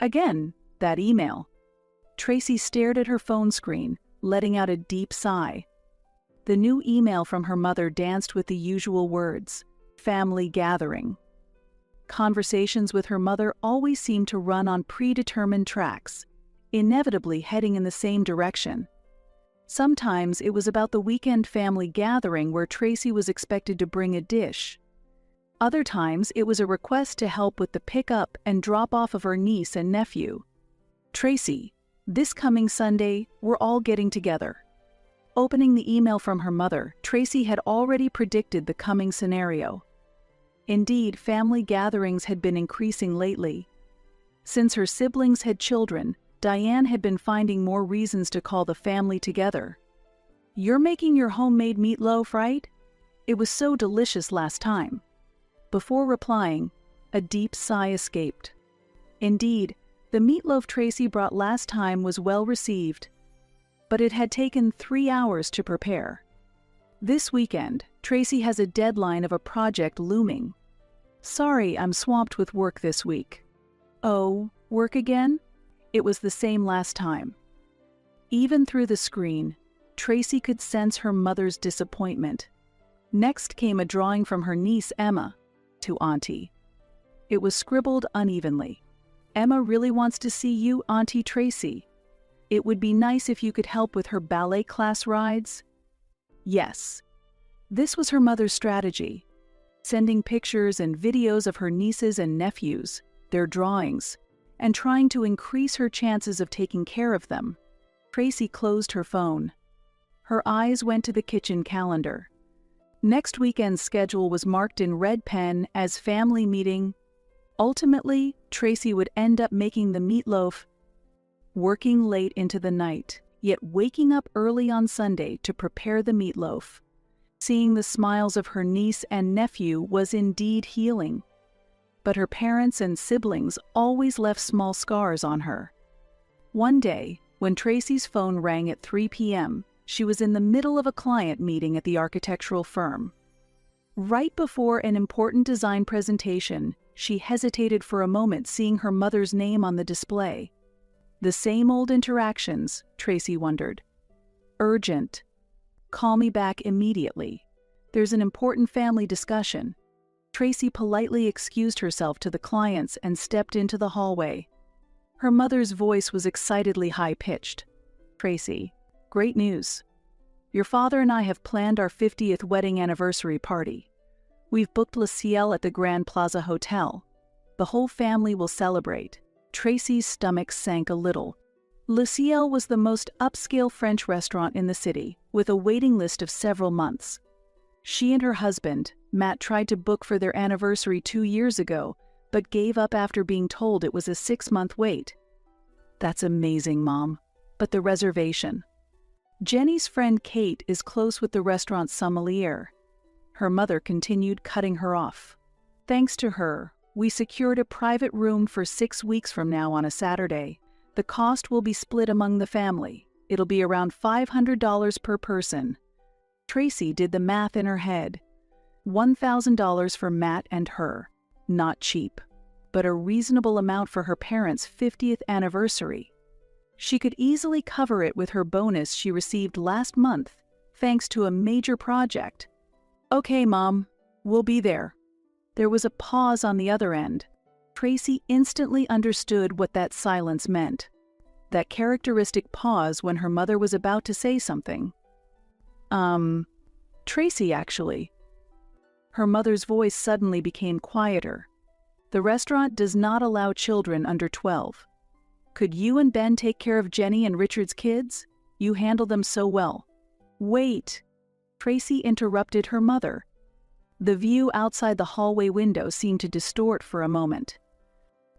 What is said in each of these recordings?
Again, that email. Tracy stared at her phone screen, letting out a deep sigh. The new email from her mother danced with the usual words, family gathering. Conversations with her mother always seemed to run on predetermined tracks, inevitably heading in the same direction. Sometimes it was about the weekend family gathering where Tracy was expected to bring a dish. Other times it was a request to help with the pick-up and drop-off of her niece and nephew. Tracy, this coming Sunday, we're all getting together. Opening the email from her mother, Tracy had already predicted the coming scenario. Indeed, family gatherings had been increasing lately. Since her siblings had children, Diane had been finding more reasons to call the family together. "You're making your homemade meatloaf, right? It was so delicious last time." Before replying, a deep sigh escaped. Indeed, the meatloaf Tracy brought last time was well received, but it had taken 3 hours to prepare. This weekend, Tracy has a deadline of a project looming. "Sorry, I'm swamped with work this week." "Oh, work again?" It was the same last time. Even through the screen, Tracy could sense her mother's disappointment. Next came a drawing from her niece Emma, to Auntie. It was scribbled unevenly. "Emma really wants to see you, Auntie Tracy. It would be nice if you could help with her ballet class rides." Yes. This was her mother's strategy, sending pictures and videos of her nieces and nephews, their drawings, and trying to increase her chances of taking care of them. Tracy closed her phone. Her eyes went to the kitchen calendar. Next weekend's schedule was marked in red pen as family meeting. Ultimately, Tracy would end up making the meatloaf, working late into the night, yet waking up early on Sunday to prepare the meatloaf. Seeing the smiles of her niece and nephew was indeed healing. But her parents and siblings always left small scars on her. One day, when Tracy's phone rang at 3 p.m., she was in the middle of a client meeting at the architectural firm. Right before an important design presentation, she hesitated for a moment seeing her mother's name on the display. The same old interactions, Tracy wondered. Urgent. Call me back immediately. There's an important family discussion. Tracy politely excused herself to the clients and stepped into the hallway. Her mother's voice was excitedly high-pitched. "Tracy, great news. Your father and I have planned our 50th wedding anniversary party. We've booked Le Ciel at the Grand Plaza Hotel. The whole family will celebrate." Tracy's stomach sank a little. Le Ciel was the most upscale French restaurant in the city, with a waiting list of several months. She and her husband, Matt, tried to book for their anniversary 2 years ago, but gave up after being told it was a 6-month wait. "That's amazing, Mom. But the reservation." "Jenny's friend Kate is close with the restaurant's sommelier." Her mother continued, cutting her off. "Thanks to her, we secured a private room for 6 weeks from now on a Saturday. The cost will be split among the family. It'll be around $500 per person." Tracy did the math in her head. $1,000 for Matt and her. Not cheap, but a reasonable amount for her parents' 50th anniversary. She could easily cover it with her bonus she received last month, thanks to a major project. "Okay, Mom, we'll be there." There was a pause on the other end. Tracy instantly understood what that silence meant. That characteristic pause when her mother was about to say something. Tracy, actually." Her mother's voice suddenly became quieter. "The restaurant does not allow children under 12. Could you and Ben take care of Jenny and Richard's kids? You handle them so well." "Wait!" Tracy interrupted her mother. The view outside the hallway window seemed to distort for a moment.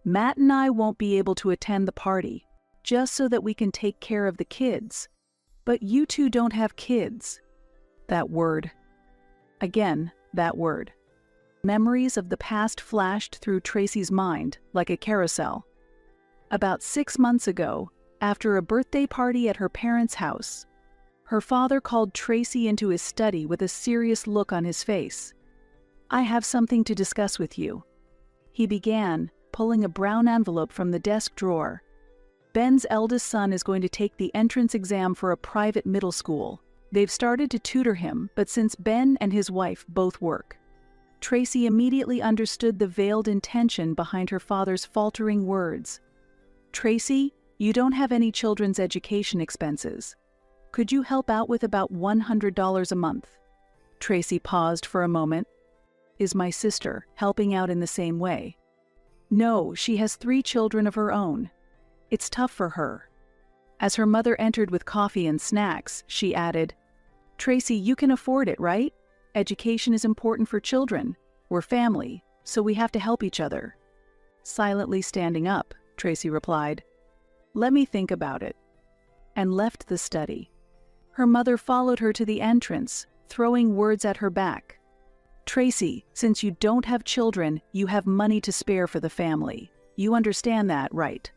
"Matt and I won't be able to attend the party, just so that we can take care of the kids. But you two don't have kids." That word. Again, that word. Memories of the past flashed through Tracy's mind like a carousel. About 6 months ago, after a birthday party at her parents' house, her father called Tracy into his study with a serious look on his face. "I have something to discuss with you," he began, pulling a brown envelope from the desk drawer. Ben's eldest son is going to take the entrance exam for a private middle school. They've started to tutor him, but since Ben and his wife both work. Tracy immediately understood the veiled intention behind her father's faltering words. "Tracy, you don't have any children's education expenses. Could you help out with about $100 a month?" Tracy paused for a moment. "Is my sister helping out in the same way?" "No, she has 3 children of her own. It's tough for her." As her mother entered with coffee and snacks, she added, "Tracy, you can afford it, right? Education is important for children. We're family, so we have to help each other." Silently standing up, Tracy replied, "Let me think about it," and left the study. Her mother followed her to the entrance, throwing words at her back. "Tracy, since you don't have children, you have money to spare for the family. You understand that, right?"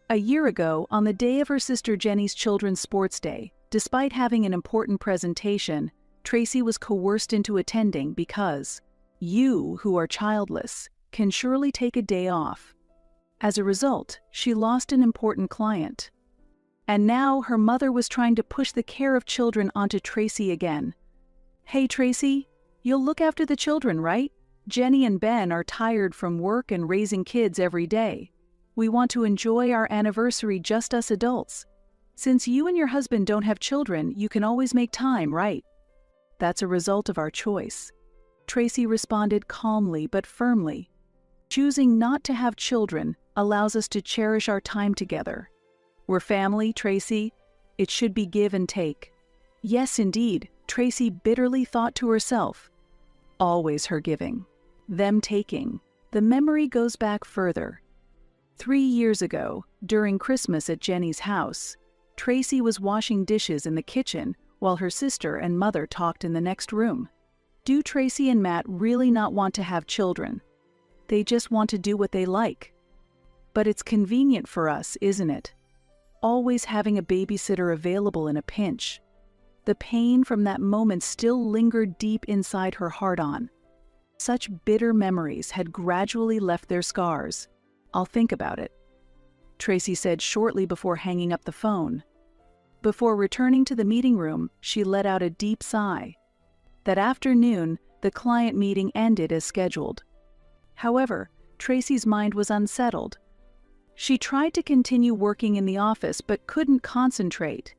A year ago, on the day of her sister Jenny's children's sports day, despite having an important presentation, Tracy was coerced into attending because you, who are childless, can surely take a day off. As a result, she lost an important client. And now her mother was trying to push the care of children onto Tracy again. "Hey Tracy, you'll look after the children, right? Jenny and Ben are tired from work and raising kids every day. We want to enjoy our anniversary just us adults. Since you and your husband don't have children, you can always make time, right?" "That's a result of our choice," Tracy responded calmly but firmly. "Choosing not to have children allows us to cherish our time together. We're family, Tracy. It should be give and take." Yes, indeed, Tracy bitterly thought to herself. Always her giving, them taking. The memory goes back further. 3 years ago, during Christmas at Jenny's house, Tracy was washing dishes in the kitchen while her sister and mother talked in the next room. Do Tracy and Matt really not want to have children? They just want to do what they like. But it's convenient for us, isn't it? Always having a babysitter available in a pinch. The pain from that moment still lingered deep inside her heart-on. Such bitter memories had gradually left their scars. "I'll think about it," Tracy said shortly before hanging up the phone. Before returning to the meeting room, she let out a deep sigh. That afternoon, the client meeting ended as scheduled. However, Tracy's mind was unsettled. She tried to continue working in the office but couldn't concentrate.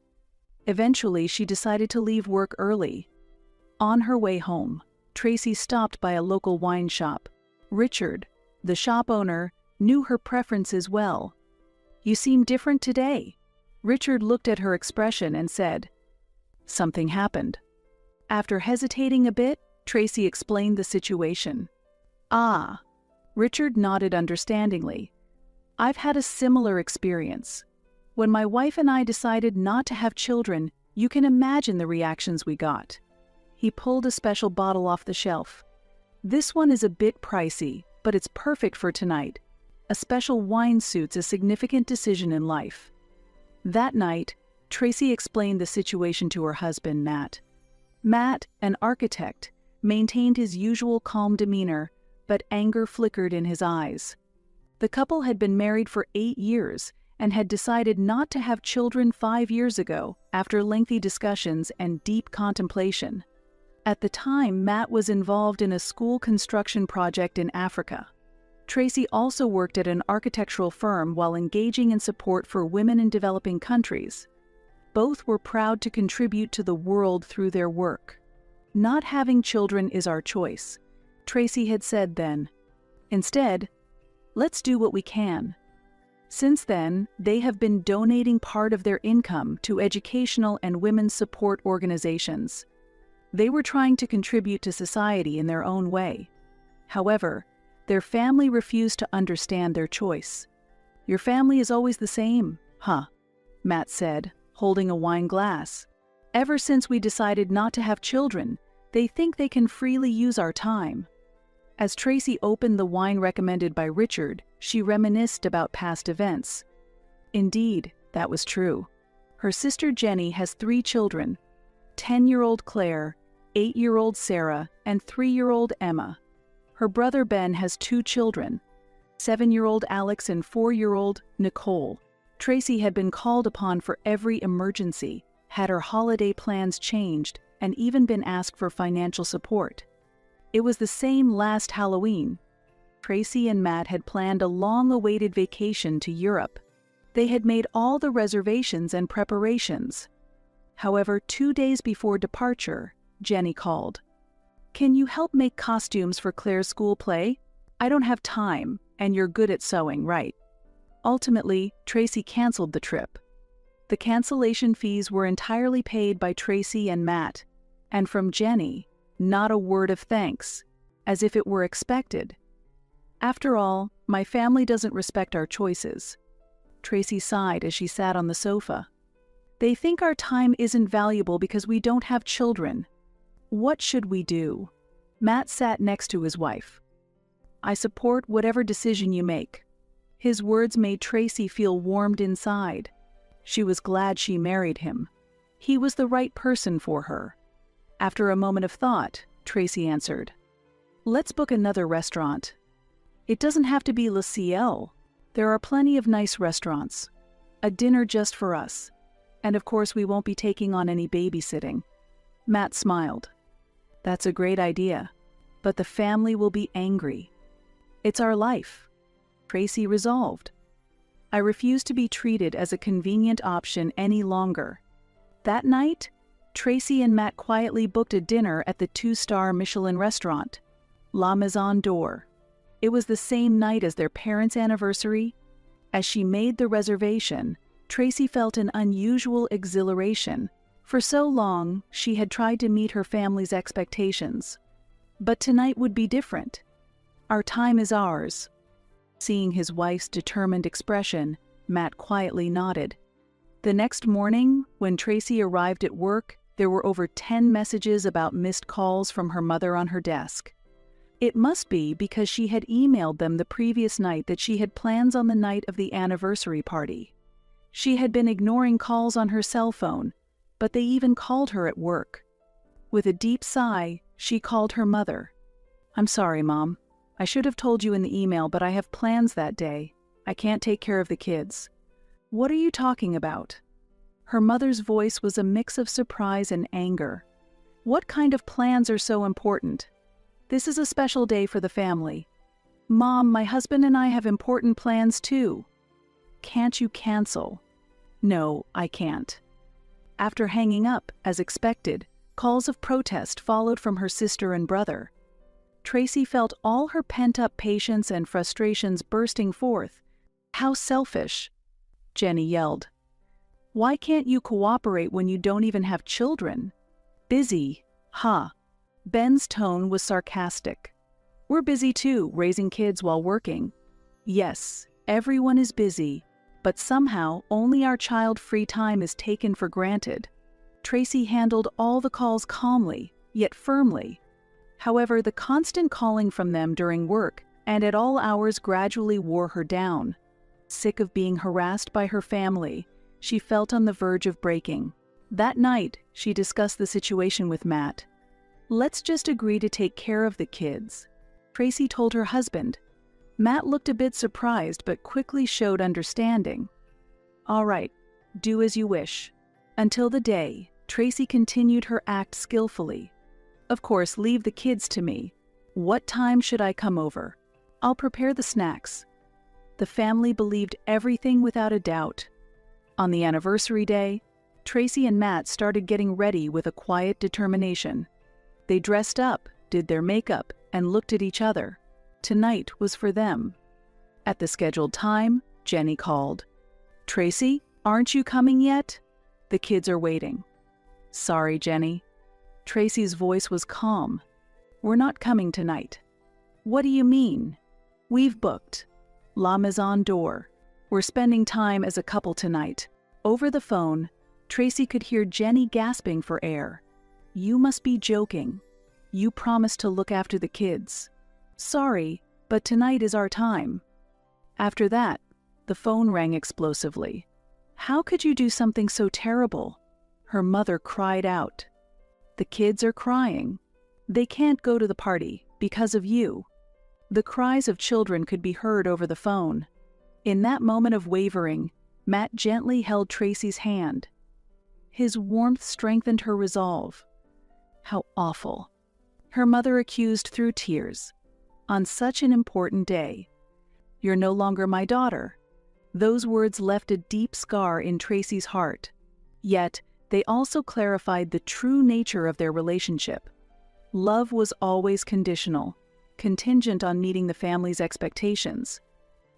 Eventually, she decided to leave work early. On her way home, Tracy stopped by a local wine shop. Richard, the shop owner, knew her preferences well. "You seem different today." Richard looked at her expression and said, "Something happened." After hesitating a bit, Tracy explained the situation. "Ah." Richard nodded understandingly. "I've had a similar experience. When my wife and I decided not to have children, you can imagine the reactions we got." He pulled a special bottle off the shelf. "This one is a bit pricey, but it's perfect for tonight. A special wine suits a significant decision in life." That night, Tracy explained the situation to her husband, Matt. Matt, an architect, maintained his usual calm demeanor, but anger flickered in his eyes. The couple had been married for 8 years and had decided not to have children 5 years ago after lengthy discussions and deep contemplation. At the time, Matt was involved in a school construction project in Africa. Tracy also worked at an architectural firm while engaging in support for women in developing countries. Both were proud to contribute to the world through their work. "Not having children is our choice," Tracy had said then. "Instead, let's do what we can." Since then, they have been donating part of their income to educational and women's support organizations. They were trying to contribute to society in their own way. However, their family refused to understand their choice. "Your family is always the same, huh?" Matt said, holding a wine glass. "Ever since we decided not to have children, they think they can freely use our time." As Tracy opened the wine recommended by Richard, she reminisced about past events. Indeed, that was true. Her sister Jenny has 3 children, 10-year-old Claire, 8-year-old Sarah, and 3-year-old Emma. Her brother Ben has 2 children. 7-year-old Alex and 4-year-old Nicole. Tracy had been called upon for every emergency, had her holiday plans changed, and even been asked for financial support. It was the same last Halloween. Tracy and Matt had planned a long-awaited vacation to Europe. They had made all the reservations and preparations. However, 2 days before departure, Jenny called. "Can you help make costumes for Claire's school play? I don't have time, and you're good at sewing, right?" Ultimately, Tracy canceled the trip. The cancellation fees were entirely paid by Tracy and Matt, and from Jenny, not a word of thanks, as if it were expected. "After all, my family doesn't respect our choices." Tracy sighed as she sat on the sofa. "They think our time isn't valuable because we don't have children. What should we do?" Matt sat next to his wife. "I support whatever decision you make." His words made Tracy feel warmed inside. She was glad she married him. He was the right person for her. After a moment of thought, Tracy answered, "Let's book another restaurant. It doesn't have to be Le Ciel. There are plenty of nice restaurants. A dinner just for us. And of course we won't be taking on any babysitting." Matt smiled. "That's a great idea, but the family will be angry." "It's our life," Tracy resolved. "I refuse to be treated as a convenient option any longer." That night, Tracy and Matt quietly booked a dinner at the 2-star Michelin restaurant, La Maison d'Or. It was the same night as their parents' anniversary. As she made the reservation, Tracy felt an unusual exhilaration. For so long, she had tried to meet her family's expectations. But tonight would be different. "Our time is ours." Seeing his wife's determined expression, Matt quietly nodded. The next morning, when Tracy arrived at work, there were over 10 messages about missed calls from her mother on her desk. It must be because she had emailed them the previous night that she had plans on the night of the anniversary party. She had been ignoring calls on her cell phone, but they even called her at work. With a deep sigh, she called her mother. "I'm sorry, Mom. I should have told you in the email, but I have plans that day. I can't take care of the kids." "What are you talking about?" Her mother's voice was a mix of surprise and anger. "What kind of plans are so important? This is a special day for the family." "Mom, my husband and I have important plans too." "Can't you cancel?" "No, I can't." After hanging up, as expected, calls of protest followed from her sister and brother. Tracy felt all her pent-up patience and frustrations bursting forth. "How selfish!" Jenny yelled. "Why can't you cooperate when you don't even have children?" "Busy, huh?" Ben's tone was sarcastic. "We're busy too, raising kids while working." "Yes, everyone is busy, but somehow only our child-free time is taken for granted." Tracy handled all the calls calmly, yet firmly. However, the constant calling from them during work and at all hours gradually wore her down. Sick of being harassed by her family, she felt on the verge of breaking. That night, she discussed the situation with Matt. "Let's just agree to take care of the kids," Tracy told her husband. Matt looked a bit surprised but quickly showed understanding. "All right, do as you wish." Until the day, Tracy continued her act skillfully. "Of course, leave the kids to me. What time should I come over? I'll prepare the snacks." The family believed everything without a doubt. On the anniversary day, Tracy and Matt started getting ready with a quiet determination. They dressed up, did their makeup, and looked at each other. Tonight was for them. At the scheduled time, Jenny called. "Tracy, aren't you coming yet? The kids are waiting." "Sorry, Jenny." Tracy's voice was calm. "We're not coming tonight." "What do you mean?" "We've booked La Maison d'Or. We're spending time as a couple tonight." Over the phone, Tracy could hear Jenny gasping for air. "You must be joking. You promised to look after the kids." "Sorry, but tonight is our time." After that, the phone rang explosively. "How could you do something so terrible?" Her mother cried out. "The kids are crying. They can't go to the party because of you." The cries of children could be heard over the phone. In that moment of wavering, Matt gently held Tracy's hand. His warmth strengthened her resolve. How awful. Her mother accused through tears. On such an important day. You're no longer my daughter. Those words left a deep scar in Tracy's heart. Yet, they also clarified the true nature of their relationship. Love was always conditional, contingent on meeting the family's expectations.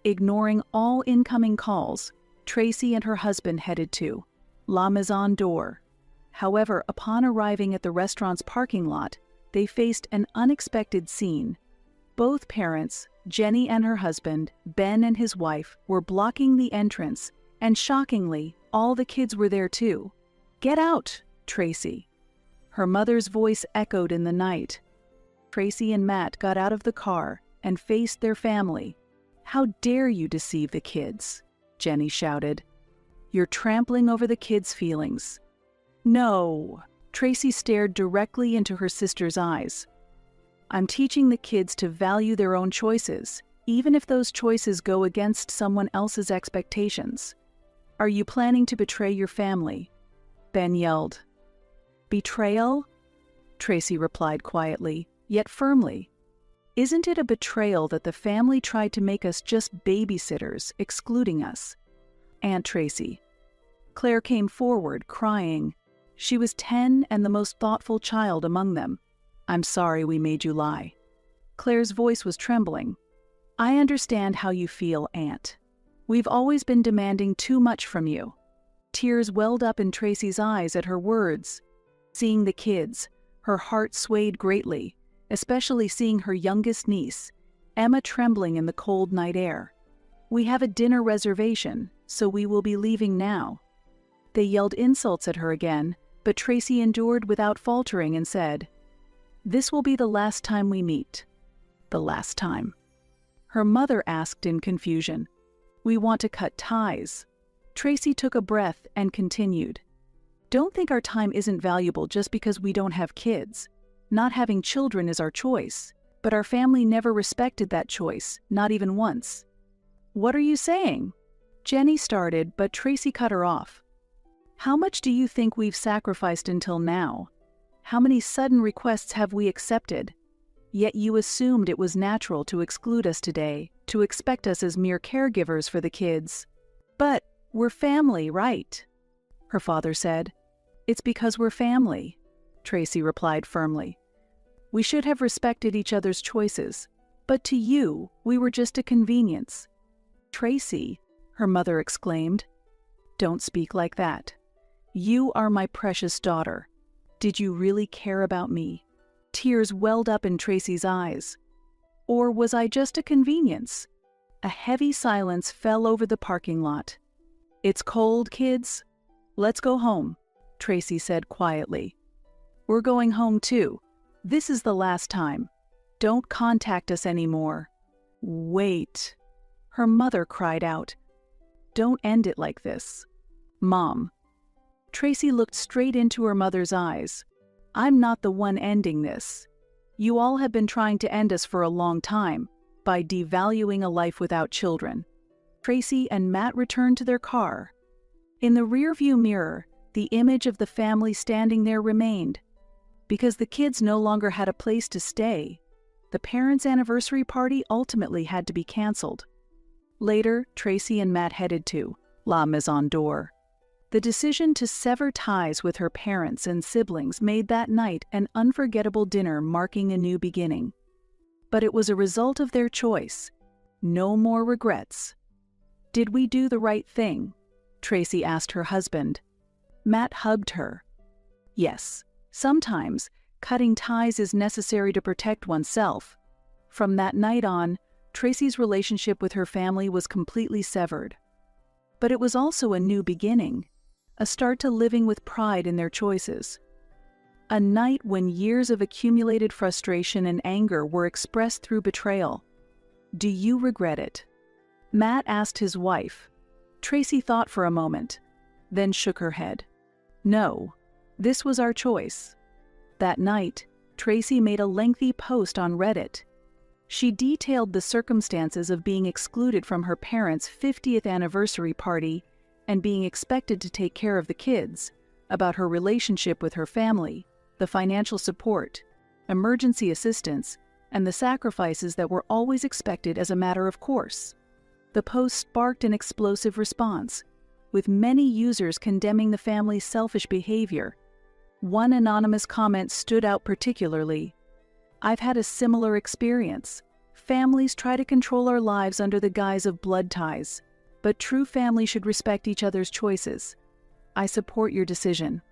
Ignoring all incoming calls, Tracy and her husband headed to La Maison d'Or. However, upon arriving at the restaurant's parking lot, they faced an unexpected scene. Both parents, Jenny and her husband, Ben and his wife, were blocking the entrance, and shockingly, all the kids were there too. "Get out, Tracy." Her mother's voice echoed in the night. Tracy and Matt got out of the car and faced their family. "How dare you deceive the kids?" Jenny shouted. "You're trampling over the kids' feelings." "No." Tracy stared directly into her sister's eyes. "I'm teaching the kids to value their own choices, even if those choices go against someone else's expectations." "Are you planning to betray your family?" Ben yelled. "Betrayal?" Tracy replied quietly, yet firmly. "Isn't it a betrayal that the family tried to make us just babysitters, excluding us?" Aunt Tracy. Claire came forward, crying. She was 10 and the most thoughtful child among them. "I'm sorry we made you lie." Claire's voice was trembling. "I understand how you feel, Aunt. We've always been demanding too much from you." Tears welled up in Tracy's eyes at her words. Seeing the kids, her heart swayed greatly, especially seeing her youngest niece, Emma, trembling in the cold night air. "We have a dinner reservation, so we will be leaving now." They yelled insults at her again, but Tracy endured without faltering and said, "This will be the last time we meet." The last time. Her mother asked in confusion, "We want to cut ties." Tracy took a breath and continued, "Don't think our time isn't valuable just because we don't have kids. Not having children is our choice, but our family never respected that choice, not even once." "What are you saying?" Jenny started, but Tracy cut her off. "How much do you think we've sacrificed until now? How many sudden requests have we accepted? Yet you assumed it was natural to exclude us today, to expect us as mere caregivers for the kids." "But we're family, right?" her father said. "It's because we're family," Tracy replied firmly. "We should have respected each other's choices, but to you, we were just a convenience." "Tracy," her mother exclaimed, "don't speak like that. You are my precious daughter. Did you really care about me?" Tears welled up in Tracy's eyes. "Or was I just a convenience?" A heavy silence fell over the parking lot. "It's cold, kids. Let's go home," Tracy said quietly. "We're going home too. This is the last time. Don't contact us anymore." "Wait," her mother cried out. "Don't end it like this." "Mom." Tracy looked straight into her mother's eyes. "I'm not the one ending this. You all have been trying to end us for a long time, by devaluing a life without children." Tracy and Matt returned to their car. In the rearview mirror, the image of the family standing there remained. Because the kids no longer had a place to stay, the parents' anniversary party ultimately had to be canceled. Later, Tracy and Matt headed to La Maison d'Or. The decision to sever ties with her parents and siblings made that night an unforgettable dinner marking a new beginning. But it was a result of their choice. No more regrets. "Did we do the right thing?" Tracy asked her husband. Matt hugged her. "Yes, sometimes cutting ties is necessary to protect oneself." From that night on, Tracy's relationship with her family was completely severed. But it was also a new beginning. A start to living with pride in their choices. A night when years of accumulated frustration and anger were expressed through betrayal. "Do you regret it?" Matt asked his wife. Tracy thought for a moment, then shook her head. "No, this was our choice." That night, Tracy made a lengthy post on Reddit. She detailed the circumstances of being excluded from her parents' 50th anniversary party and being expected to take care of the kids, about her relationship with her family, the financial support, emergency assistance, and the sacrifices that were always expected as a matter of course. The post sparked an explosive response, with many users condemning the family's selfish behavior. One anonymous comment stood out particularly. "I've had a similar experience. Families try to control our lives under the guise of blood ties, but true family should respect each other's choices. I support your decision."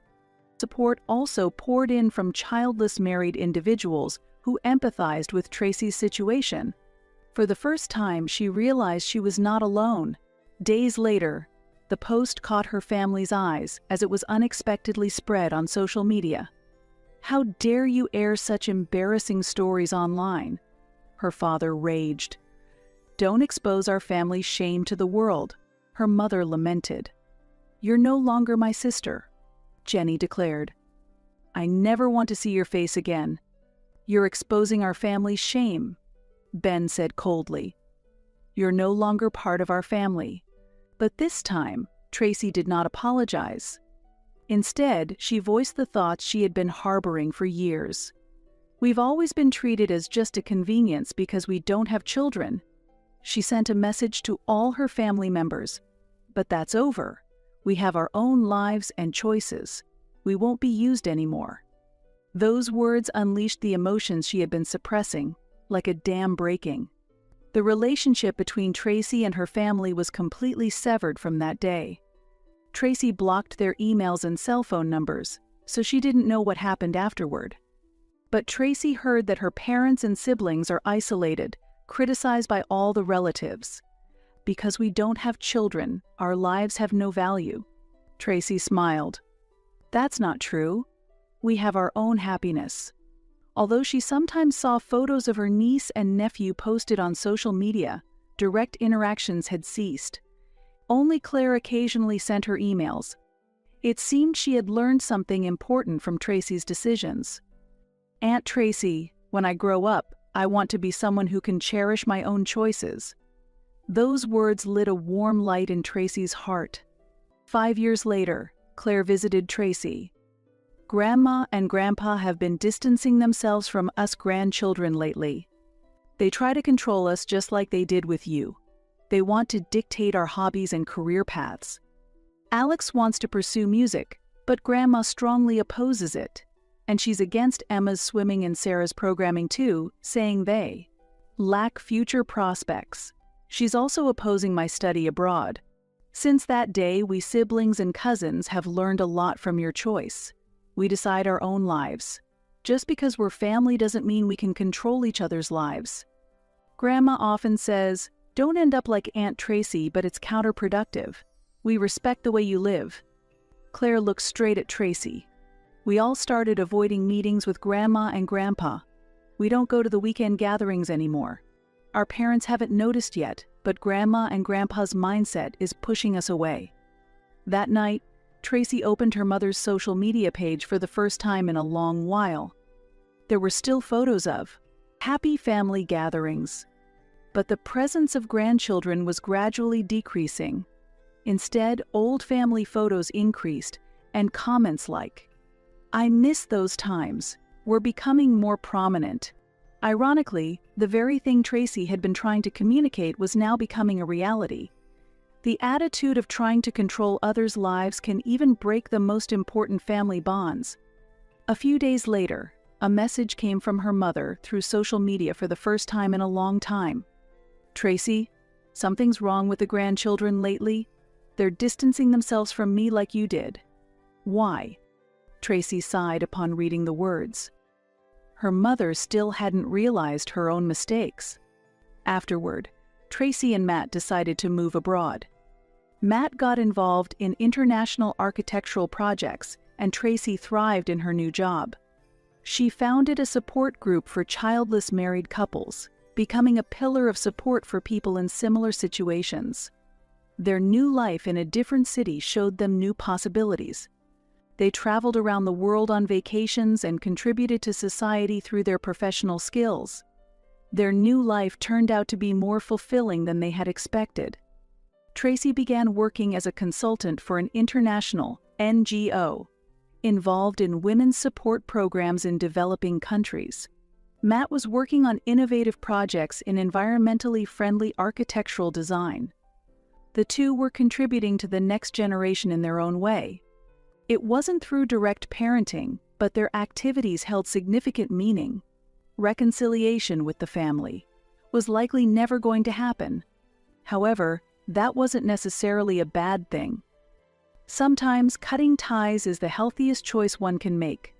Support also poured in from childless married individuals who empathized with Tracy's situation. For the first time, she realized she was not alone. Days later, the post caught her family's eyes as it was unexpectedly spread on social media. "How dare you air such embarrassing stories online?" her father raged. "Don't expose our family's shame to the world," her mother lamented. "You're no longer my sister," Jenny declared. "I never want to see your face again. You're exposing our family's shame," Ben said coldly. "You're no longer part of our family." But this time, Tracy did not apologize. Instead, she voiced the thoughts she had been harboring for years. "We've always been treated as just a convenience because we don't have children." She sent a message to all her family members. "But that's over. We have our own lives and choices. We won't be used anymore." Those words unleashed the emotions she had been suppressing, like a dam breaking. The relationship between Tracy and her family was completely severed from that day. Tracy blocked their emails and cell phone numbers, so she didn't know what happened afterward. But Tracy heard that her parents and siblings are isolated, criticized by all the relatives. "Because we don't have children, our lives have no value." Tracy smiled. "That's not true. We have our own happiness." Although she sometimes saw photos of her niece and nephew posted on social media, direct interactions had ceased. Only Claire occasionally sent her emails. It seemed she had learned something important from Tracy's decisions. "Aunt Tracy, when I grow up, I want to be someone who can cherish my own choices." Those words lit a warm light in Tracy's heart. 5 years later, Claire visited Tracy. "Grandma and Grandpa have been distancing themselves from us grandchildren lately. They try to control us just like they did with you. They want to dictate our hobbies and career paths. Alex wants to pursue music, but Grandma strongly opposes it. And she's against Emma's swimming and Sarah's programming too, saying they lack future prospects. She's also opposing my study abroad. Since that day, we siblings and cousins have learned a lot from your choice. We decide our own lives. Just because we're family doesn't mean we can control each other's lives. Grandma often says, 'Don't end up like Aunt Tracy, but it's counterproductive. We respect the way you live.'" Claire looked straight at Tracy. "We all started avoiding meetings with Grandma and Grandpa. We don't go to the weekend gatherings anymore. Our parents haven't noticed yet, but Grandma and Grandpa's mindset is pushing us away." That night, Tracy opened her mother's social media page for the first time in a long while. There were still photos of happy family gatherings, but the presence of grandchildren was gradually decreasing. Instead, old family photos increased, and comments like, "I miss those times," were becoming more prominent. Ironically, the very thing Tracy had been trying to communicate was now becoming a reality. The attitude of trying to control others' lives can even break the most important family bonds. A few days later, a message came from her mother through social media for the first time in a long time. "Tracy, something's wrong with the grandchildren lately. They're distancing themselves from me like you did." "Why?" Tracy sighed upon reading the words. Her mother still hadn't realized her own mistakes. Afterward, Tracy and Matt decided to move abroad. Matt got involved in international architectural projects, and Tracy thrived in her new job. She founded a support group for childless married couples, becoming a pillar of support for people in similar situations. Their new life in a different city showed them new possibilities. They traveled around the world on vacations and contributed to society through their professional skills. Their new life turned out to be more fulfilling than they had expected. Tracy began working as a consultant for an international NGO involved in women's support programs in developing countries. Matt was working on innovative projects in environmentally friendly architectural design. The two were contributing to the next generation in their own way. It wasn't through direct parenting, but their activities held significant meaning. Reconciliation with the family was likely never going to happen. However, that wasn't necessarily a bad thing. Sometimes cutting ties is the healthiest choice one can make.